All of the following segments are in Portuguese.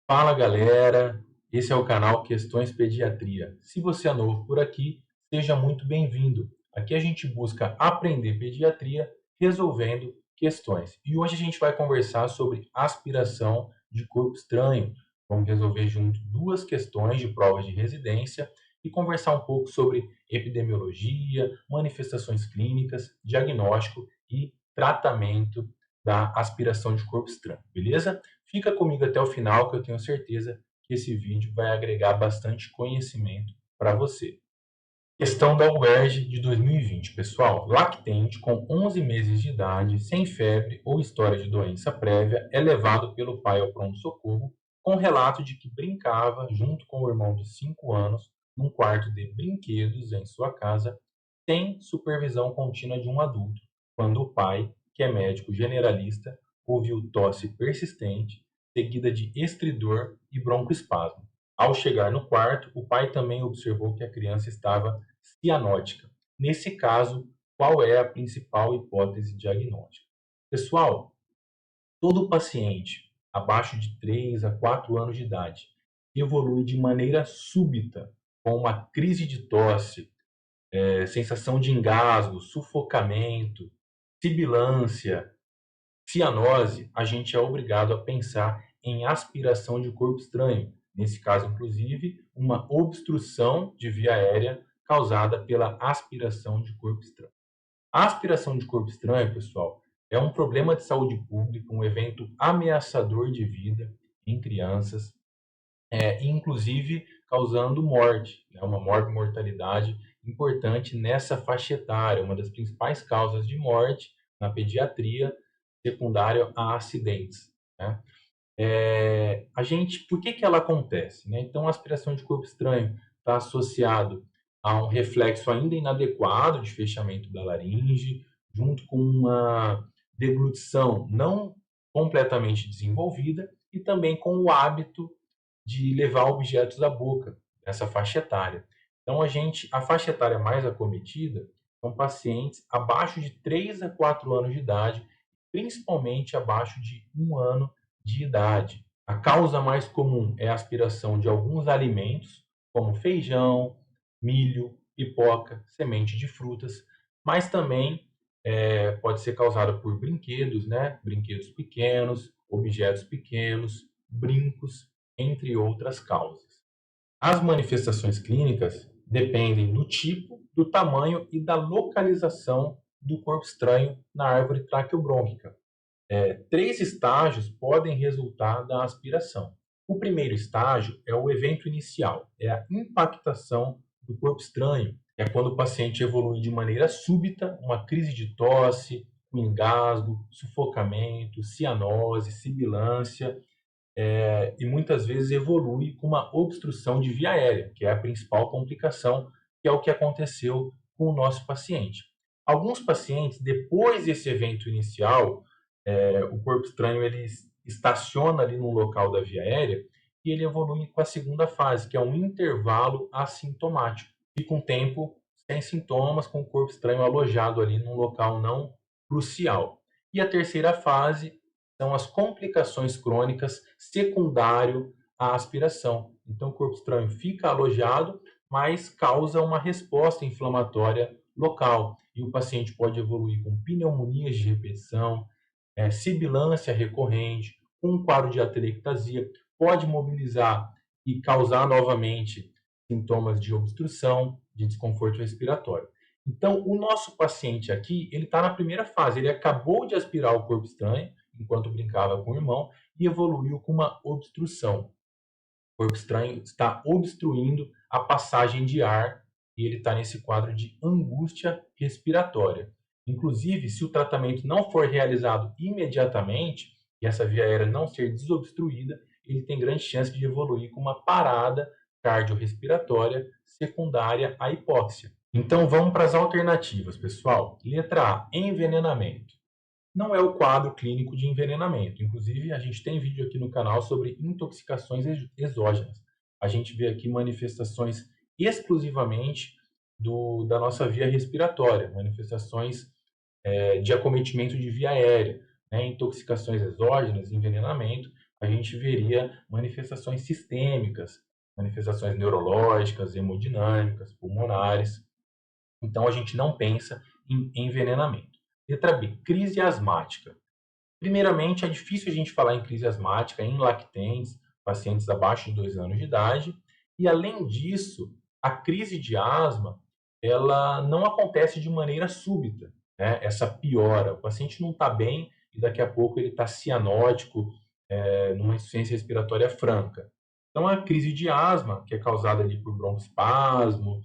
Fala galera, esse é o canal Questões Pediatria. Se você é novo por aqui, seja muito bem-vindo. Aqui a gente busca aprender pediatria resolvendo questões. E hoje a gente vai conversar sobre aspiração de corpo estranho. Vamos resolver junto duas questões de provas de residência e conversar um pouco sobre epidemiologia, manifestações clínicas, diagnóstico e tratamento da aspiração de corpo estranho, beleza? Fica comigo até o final que eu tenho certeza que esse vídeo vai agregar bastante conhecimento para você. Questão da UERJ de 2020, pessoal. Lactente com 11 meses de idade, sem febre ou história de doença prévia, é levado pelo pai ao pronto-socorro com relato de que brincava junto com o irmão de 5 anos num quarto de brinquedos em sua casa, sem supervisão contínua de um adulto, quando o pai, que é médico generalista, ouviu tosse persistente, seguida de estridor e broncoespasmo. Ao chegar no quarto, o pai também observou que a criança estava cianótica. Nesse caso, qual é a principal hipótese diagnóstica? Pessoal, todo paciente abaixo de 3 a 4 anos de idade evolui de maneira súbita, com uma crise de tosse, sensação de engasgo, sufocamento, sibilância, cianose, a gente é obrigado a pensar em aspiração de corpo estranho. Nesse caso, inclusive, uma obstrução de via aérea causada pela aspiração de corpo estranho. A aspiração de corpo estranho, pessoal, é um problema de saúde pública, um evento ameaçador de vida em crianças, inclusive causando morte, né, uma morbimortalidade importante nessa faixa etária, uma das principais causas de morte na pediatria secundária a acidentes, né? Por que que ela acontece, né? Então, a aspiração de corpo estranho está associado a um reflexo ainda inadequado de fechamento da laringe, junto com uma deglutição não completamente desenvolvida e também com o hábito de levar objetos à boca nessa faixa etária. Então, a faixa etária mais acometida são pacientes abaixo de 3 a 4 anos de idade, principalmente abaixo de 1 ano de idade. A causa mais comum é a aspiração de alguns alimentos, como feijão, milho, pipoca, semente de frutas, mas também pode ser causada por brinquedos, né? Brinquedos pequenos, objetos pequenos, brincos, entre outras causas. As manifestações clínicas dependem do tipo, do tamanho e da localização do corpo estranho na árvore traqueobrônquica. Três estágios podem resultar da aspiração. O primeiro estágio é o evento inicial, é a impactação do corpo estranho. É quando o paciente evolui de maneira súbita, uma crise de tosse, um engasgo, sufocamento, cianose, sibilância, e muitas vezes evolui com uma obstrução de via aérea, que é a principal complicação, que é o que aconteceu com o nosso paciente. Alguns pacientes, depois desse evento inicial, o corpo estranho ele estaciona ali no local da via aérea e ele evolui com a segunda fase, que é um intervalo assintomático. Fica um tempo sem sintomas, com o corpo estranho alojado ali num local não crucial. E a terceira fase são as complicações crônicas secundário à aspiração. Então, o corpo estranho fica alojado, mas causa uma resposta inflamatória local. E o paciente pode evoluir com pneumonias de repetição, sibilância recorrente, um quadro de atelectasia, pode mobilizar e causar novamente sintomas de obstrução, de desconforto respiratório. Então, o nosso paciente aqui, ele está na primeira fase, ele acabou de aspirar o corpo estranho, enquanto brincava com o irmão, e evoluiu com uma obstrução. O corpo estranho está obstruindo a passagem de ar e ele está nesse quadro de angústia respiratória. Inclusive, se o tratamento não for realizado imediatamente e essa via aérea não ser desobstruída, ele tem grande chance de evoluir com uma parada cardiorrespiratória secundária à hipóxia. Então, vamos para as alternativas, pessoal. Letra A, envenenamento. Não é o quadro clínico de envenenamento. Inclusive, a gente tem vídeo aqui no canal sobre intoxicações exógenas. A gente vê aqui manifestações exclusivamente da nossa via respiratória, manifestações de acometimento de via aérea, né, intoxicações exógenas, envenenamento, a gente veria manifestações sistêmicas, manifestações neurológicas, hemodinâmicas, pulmonares. Então, a gente não pensa em envenenamento. Letra B, crise asmática. Primeiramente, é difícil a gente falar em crise asmática em lactentes, pacientes abaixo de 2 anos de idade. E, além disso, a crise de asma, ela não acontece de maneira súbita, né? Essa piora. O paciente não está bem e daqui a pouco ele está cianótico, numa insuficiência respiratória franca. Então, a crise de asma, que é causada ali por broncoespasmo,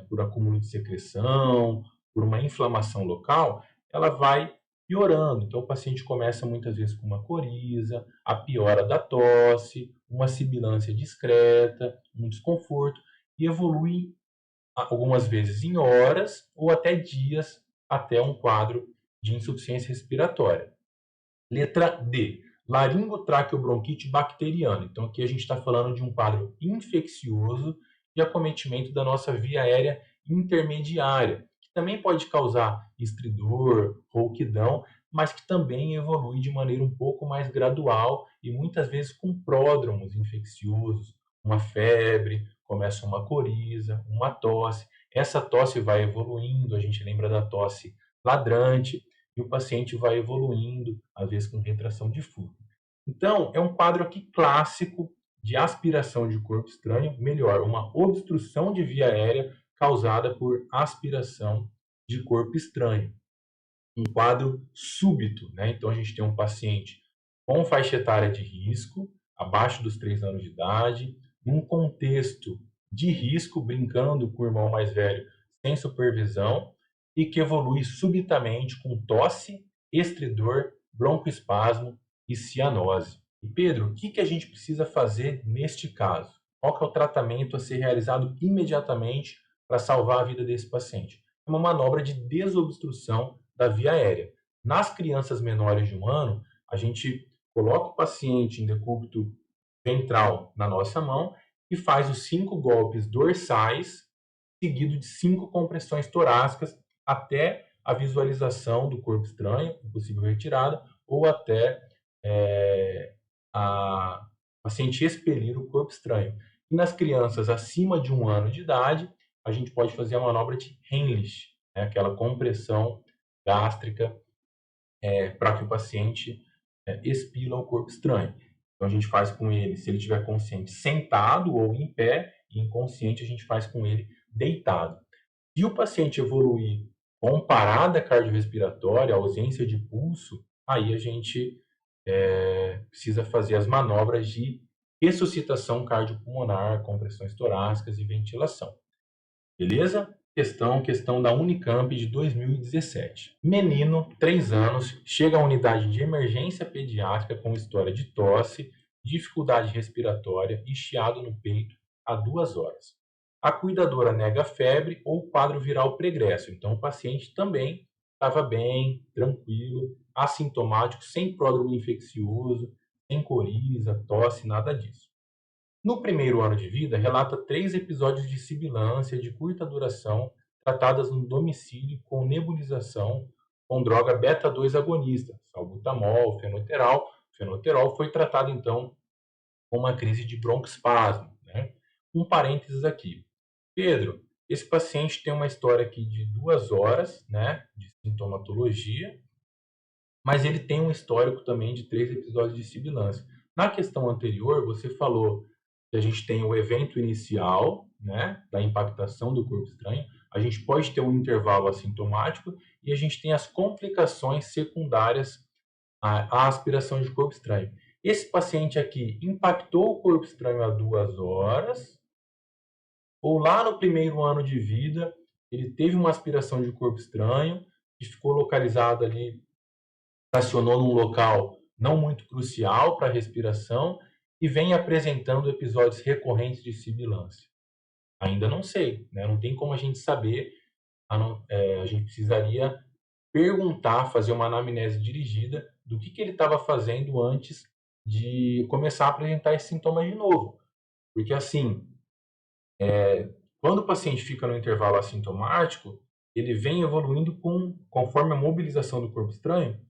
por acúmulo de secreção, por uma inflamação local, ela vai piorando. Então, o paciente começa muitas vezes com uma coriza, a piora da tosse, uma sibilância discreta, um desconforto, e evolui algumas vezes em horas ou até dias até um quadro de insuficiência respiratória. Letra D, laringotraqueobronquite bacteriana. Então, aqui a gente está falando de um quadro infeccioso de acometimento da nossa via aérea intermediária, que também pode causar estridor, rouquidão, mas que também evolui de maneira um pouco mais gradual e muitas vezes com pródromos infecciosos, uma febre, começa uma coriza, uma tosse. Essa tosse vai evoluindo, a gente lembra da tosse ladrante, e o paciente vai evoluindo, às vezes com retração difusa. Então, é um quadro aqui clássico de aspiração de corpo estranho, melhor, uma obstrução de via aérea causada por aspiração de corpo estranho. Um quadro súbito, né? Então, a gente tem um paciente com faixa etária de risco, abaixo dos 3 anos de idade, num contexto de risco, brincando com o irmão mais velho sem supervisão, e que evolui subitamente com tosse, estridor, broncoespasmo e cianose. E Pedro, o que a gente precisa fazer neste caso? Qual que é o tratamento a ser realizado imediatamente para salvar a vida desse paciente? É uma manobra de desobstrução da via aérea. Nas crianças menores de 1 ano, a gente coloca o paciente em decúbito ventral na nossa mão e faz os 5 golpes dorsais, seguido de 5 compressões torácicas até a visualização do corpo estranho, possível retirada, ou até a paciente expelir o corpo estranho. E nas crianças acima de 1 ano de idade, a gente pode fazer a manobra de Heimlich, né, aquela compressão gástrica, para que o paciente expila o corpo estranho. Então a gente faz com ele, se ele estiver consciente, sentado ou em pé, e inconsciente a gente faz com ele deitado. Se o paciente evoluir com parada cardiorrespiratória, ausência de pulso, aí a gente precisa fazer as manobras de ressuscitação cardiopulmonar, compressões torácicas e ventilação. Beleza? Questão da Unicamp de 2017. Menino, 3 anos, chega à unidade de emergência pediátrica com história de tosse, dificuldade respiratória e chiado no peito há 2 horas. A cuidadora nega febre ou quadro viral pregresso, então o paciente também estava bem, tranquilo, assintomático, sem pródromo infeccioso, sem coriza, tosse, nada disso. No primeiro ano de vida, relata 3 episódios de sibilância de curta duração, tratadas no domicílio com nebulização com droga beta-2 agonista, salbutamol, fenoteral. Fenoteral foi tratado, então, com uma crise de broncoespasmo, né? Um parênteses aqui. Pedro, esse paciente tem uma história aqui de 2 horas, né, de sintomatologia, mas ele tem um histórico também de 3 episódios de sibilância. Na questão anterior, você falou que a gente tem o evento inicial, né, da impactação do corpo estranho, a gente pode ter um intervalo assintomático e a gente tem as complicações secundárias à aspiração de corpo estranho. Esse paciente aqui impactou o corpo estranho há 2 horas, ou lá no primeiro ano de vida, ele teve uma aspiração de corpo estranho, que ficou localizado ali, estacionou num local não muito crucial para a respiração e vem apresentando episódios recorrentes de sibilância. Ainda não sei, né? Não tem como a gente saber, a gente precisaria perguntar, fazer uma anamnese dirigida do que ele estava fazendo antes de começar a apresentar esses sintomas de novo. Porque assim, quando o paciente fica no intervalo assintomático, ele vem evoluindo conforme a mobilização do corpo estranho,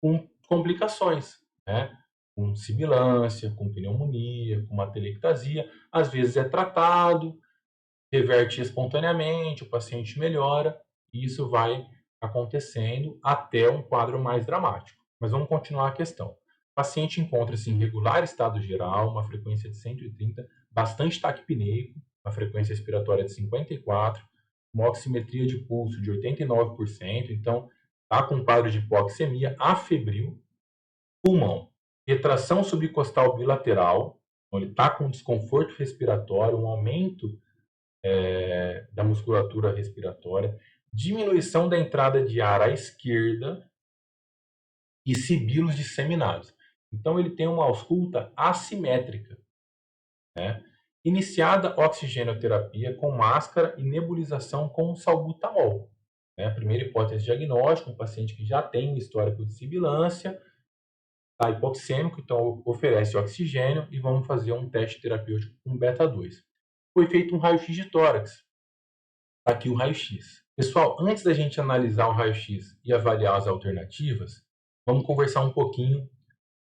com complicações, né? com sibilância, com pneumonia, com uma atelectasia. Às vezes é tratado, reverte espontaneamente, o paciente melhora, e isso vai acontecendo até um quadro mais dramático. Mas vamos continuar a questão. O paciente encontra-se em regular estado geral, uma frequência de 130, bastante taquipneico, uma frequência respiratória de 54, uma oximetria de pulso de 89%, então está com um quadro de hipoxemia afebril, pulmão, retração subcostal bilateral, então ele está com desconforto respiratório, um aumento da musculatura respiratória, diminuição da entrada de ar à esquerda e sibilos disseminados. Então, ele tem uma ausculta assimétrica, né? Iniciada oxigenoterapia com máscara e nebulização com salbutamol. Né? Primeira hipótese diagnóstica, um paciente que já tem um histórico de sibilância, está hipoxêmico, então oferece oxigênio e vamos fazer um teste terapêutico com beta-2. Foi feito um raio-x de tórax. Aqui o raio-x. Pessoal, antes da gente analisar o raio-x e avaliar as alternativas, vamos conversar um pouquinho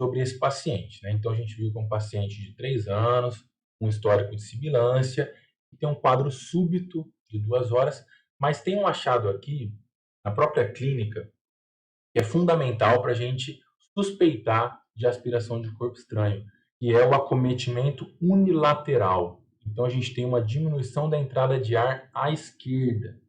sobre esse paciente. Né? Então, a gente viu que é um paciente de 3 anos, um histórico de sibilância, que tem um quadro súbito de 2 horas, mas tem um achado aqui, na própria clínica, que é fundamental para a gente suspeitar de aspiração de corpo estranho, que é o acometimento unilateral. Então, a gente tem uma diminuição da entrada de ar à esquerda.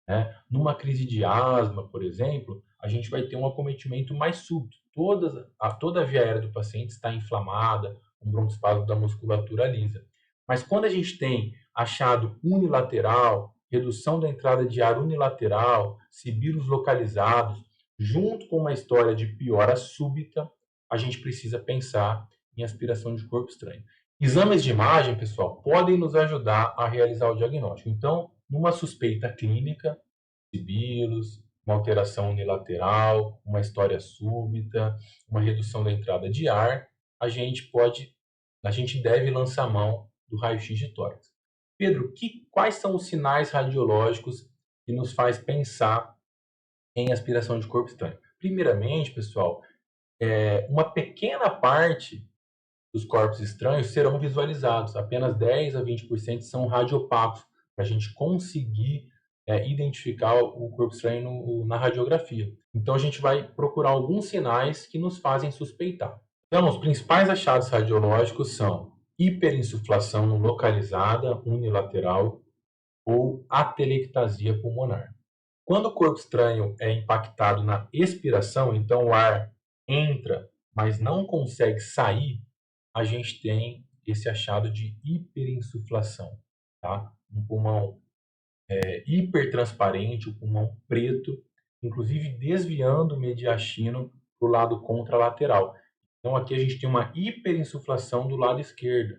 Né? Numa crise de asma, por exemplo, a gente vai ter um acometimento mais súbito. Toda a via aérea do paciente está inflamada, um broncoespasmo da musculatura lisa. Mas quando a gente tem achado unilateral, redução da entrada de ar unilateral, sibilos localizados, junto com uma história de piora súbita, a gente precisa pensar em aspiração de corpo estranho. Exames de imagem, pessoal, podem nos ajudar a realizar o diagnóstico. Então, numa suspeita clínica, sibilos, uma alteração unilateral, uma história súbita, uma redução da entrada de ar, a gente deve lançar mão do raio-x de tórax. Pedro, quais são os sinais radiológicos que nos faz pensar em aspiração de corpo estranho? Primeiramente, pessoal, uma pequena parte dos corpos estranhos serão visualizados. Apenas 10 a 20% são radiopacos, para a gente conseguir identificar o corpo estranho na radiografia. Então, a gente vai procurar alguns sinais que nos fazem suspeitar. Então, os principais achados radiológicos são hiperinsuflação localizada unilateral ou atelectasia pulmonar. Quando o corpo estranho é impactado na expiração, então o ar entra, mas não consegue sair, a gente tem esse achado de hiperinsuflação, tá? Um pulmão hipertransparente, o pulmão preto, inclusive desviando o mediastino para o lado contralateral. Então aqui a gente tem uma hiperinsuflação do lado esquerdo.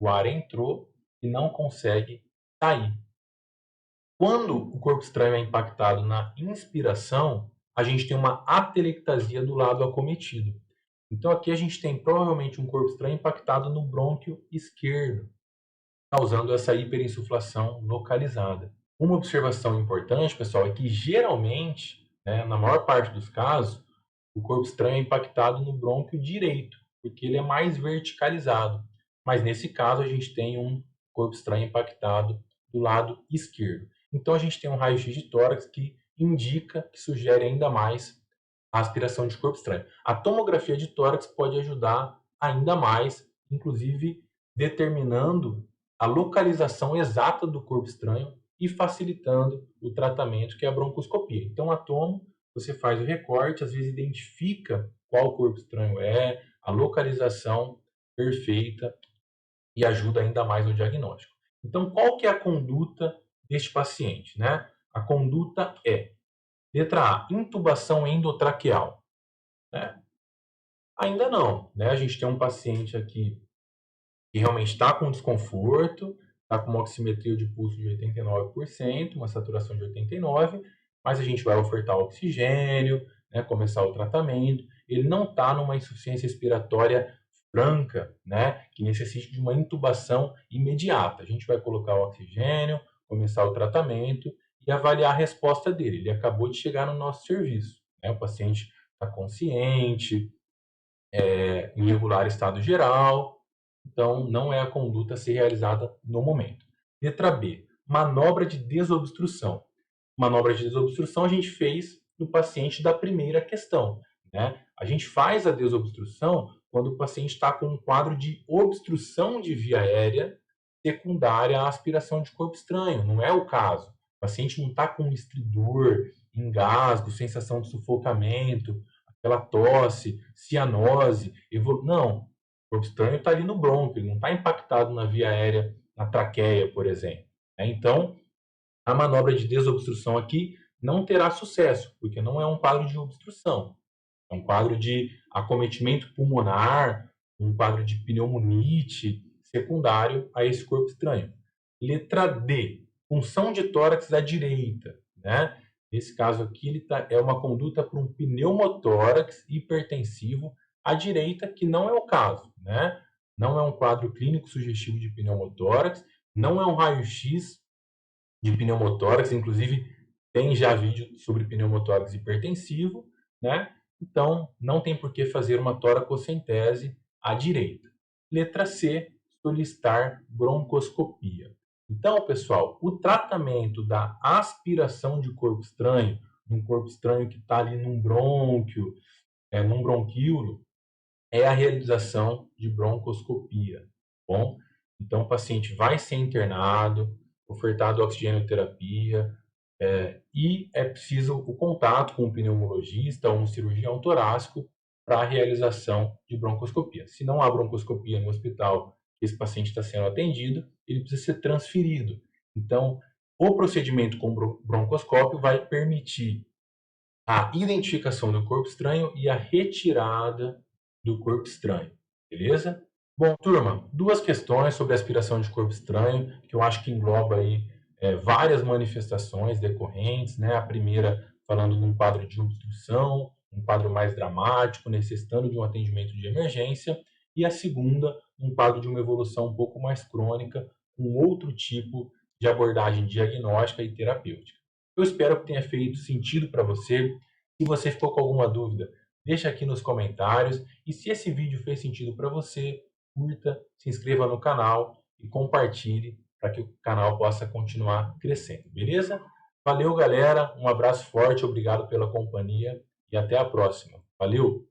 O ar entrou e não consegue sair. Quando o corpo estranho é impactado na inspiração, a gente tem uma atelectasia do lado acometido. Então aqui a gente tem provavelmente um corpo estranho impactado no brônquio esquerdo, causando essa hiperinsuflação localizada. Uma observação importante, pessoal, é que geralmente, né, na maior parte dos casos, o corpo estranho é impactado no brônquio direito, porque ele é mais verticalizado. Mas nesse caso a gente tem um corpo estranho impactado do lado esquerdo. Então a gente tem um raio-x de tórax que indica, que sugere ainda mais a aspiração de corpo estranho. A tomografia de tórax pode ajudar ainda mais, inclusive determinando a localização exata do corpo estranho e facilitando o tratamento, que é a broncoscopia. Então, a tomo, você faz o recorte, às vezes identifica qual corpo estranho é, a localização perfeita e ajuda ainda mais no diagnóstico. Então, qual que é a conduta deste paciente, né? A conduta é: letra A, intubação endotraqueal. Né? Ainda não, né? A gente tem um paciente aqui que realmente está com desconforto, está com uma oximetria de pulso de 89%, uma saturação de 89%, mas a gente vai ofertar oxigênio, né, começar o tratamento. Ele não está numa insuficiência respiratória franca, né, que necessite de uma intubação imediata. A gente vai colocar o oxigênio, começar o tratamento e avaliar a resposta dele. Ele acabou de chegar no nosso serviço, né, o paciente está consciente, em regular estado geral, então não é a conduta a ser realizada no momento. Letra B, manobra de desobstrução. Manobra de desobstrução a gente fez no paciente da primeira questão, né? A gente faz a desobstrução quando o paciente está com um quadro de obstrução de via aérea secundária à aspiração de corpo estranho, não é o caso. O paciente não está com estridor, engasgo, sensação de sufocamento, aquela tosse, cianose, não. O corpo estranho está ali no bronco, ele não está impactado na via aérea, na traqueia, por exemplo. Então, a manobra de desobstrução aqui não terá sucesso, porque não é um quadro de obstrução, é um quadro de acometimento pulmonar, um quadro de pneumonite secundário a esse corpo estranho. Letra D, punção de tórax à direita, né? Nesse caso aqui, é uma conduta para um pneumotórax hipertensivo à direita, que não é o caso, né? Não é um quadro clínico sugestivo de pneumotórax, não é um raio-x de pneumotórax, inclusive tem já vídeo sobre pneumotórax hipertensivo, né? Então, não tem por que fazer uma toracocentese à direita. Letra C, solicitar broncoscopia. Então, pessoal, o tratamento da aspiração de corpo estranho, um corpo estranho que está ali num brônquio, num bronquíolo, é a realização de broncoscopia, tá bom? Então, o paciente vai ser internado, ofertado oxigenoterapia, e é preciso o contato com um pneumologista ou um cirurgião torácico para a realização de broncoscopia. Se não há broncoscopia no hospital que esse paciente está sendo atendido, ele precisa ser transferido. Então, o procedimento com broncoscópio vai permitir a identificação do corpo estranho e a retirada do corpo estranho, beleza? Bom, turma, duas questões sobre aspiração de corpo estranho, que eu acho que engloba aí várias manifestações decorrentes, né? A primeira falando de um quadro de obstrução, um quadro mais dramático, necessitando de um atendimento de emergência, e a segunda, um quadro de uma evolução um pouco mais crônica, com outro tipo de abordagem diagnóstica e terapêutica. Eu espero que tenha feito sentido para você. Se você ficou com alguma dúvida, deixa aqui nos comentários. E se esse vídeo fez sentido para você, curta, se inscreva no canal e compartilhe para que o canal possa continuar crescendo, beleza? Valeu, galera. Um abraço forte, obrigado pela companhia e até a próxima. Valeu!